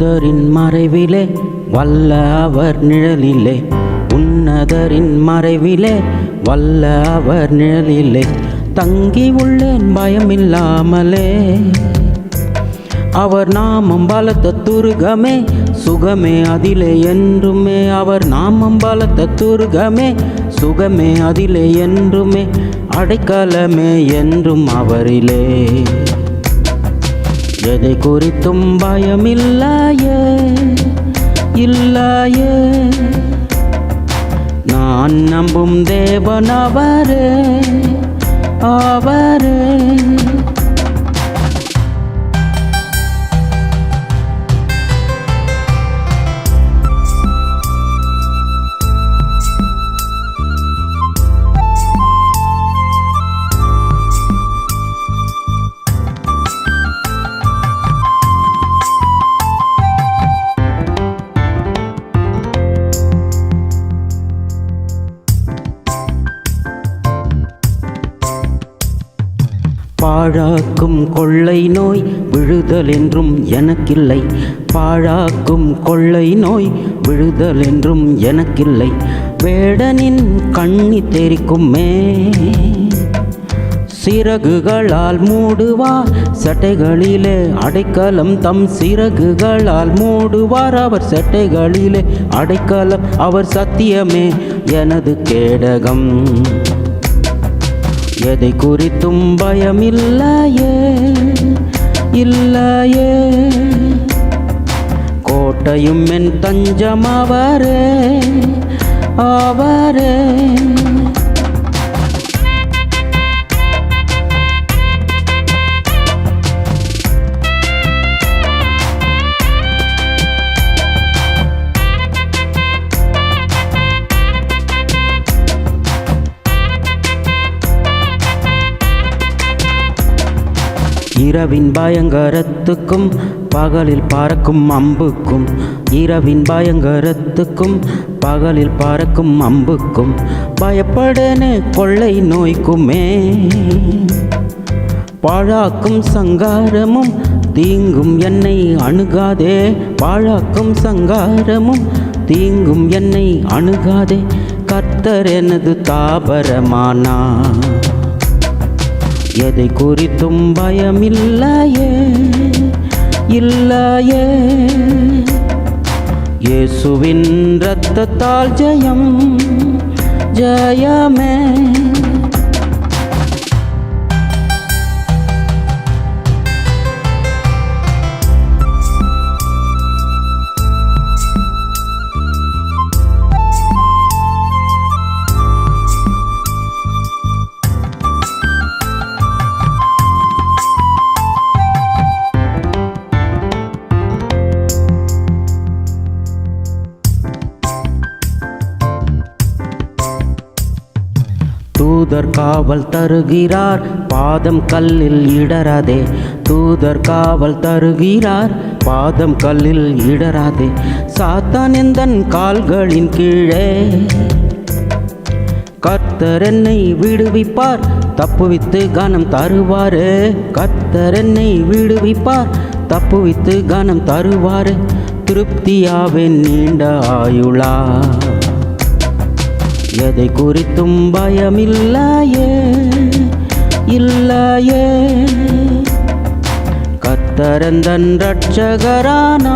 உன்னதரின் மறைவிலே வல்ல அவர் நிழலிலே, உன்னதரின் மறைவிலே வல்ல அவர் நிழலிலே தங்கி உள்ளேன் பயமில்லாமலே. அவர் நாமம் பலத்த துருகமே சுகமே அதிலே என்றுமே, அவர் நாமம் பலத்த துருகமே சுகமே அதிலே என்றுமே, அடைக்கலமே என்றும் அவரிலே. எதை குறித்தும் பயமில்லையே இல்லையே, நான் நம்பும் தேவன் அவரே அவரே. பாழாக்கும் கொள்ளை நோய் விழுதல் என்றும் எனக்கில்லை, பாழாக்கும் கொள்ளை நோய் விழுதல் என்றும் எனக்கில்லை. வேடனின் கண்ணி தெரிக்குமே, சிறகுகளால் மூடுவார் சட்டைகளிலே அடைக்கலம், தம் சிறகுகளால் மூடுவார் அவர் சட்டைகளிலே அடைக்கலம். அவர் சத்தியமே எனது கேடகம், எதை குறித்தும் பயமில்லையே இல்லையே, கோட்டையும் என் தஞ்சம் அவரே அவரே. இரவின் பயங்கரத்துக்கும் பகலில் பறக்கும் அம்புக்கும், இரவின் பயங்கரத்துக்கும் பகலில் பறக்கும் அம்புக்கும் பயப்படனே கொள்ளை நோய்க்குமே. பாழாக்கும் சங்காரமும் தீங்கும் என்னை அணுகாதே, பாழாக்கும் சங்காரமும் தீங்கும் என்னை அணுகாதே. கர்த்தர் எனது தாபரமானார், எதை குறித்தும் பயமில்லையே இல்லையே, இயேசுவின் இரத்தத்தால் ஜெயம் ஜெயமே. தூதர் காவல் தருகிறார் பாதம் கல்லில் இடராதே, தூதர் காவல் தருகிறார் பாதம் கல்லில் இடராதே. சாத்தான் எந்தன் கால்களின் கீழே, கர்த்தர் என்னை விடுவிப்பார் தப்புவித்து கனம் தருவாரே, கர்த்தர் என்னை விடுவிப்பார் தப்புவித்து கனம் தருவாரே. திருப்தியாவேன் நீண்ட ஆயுளா, எதை குறித்தும் பயமில்லையே இல்லையே, கர்த்தர் எந்தன் இரட்சகரானாரே.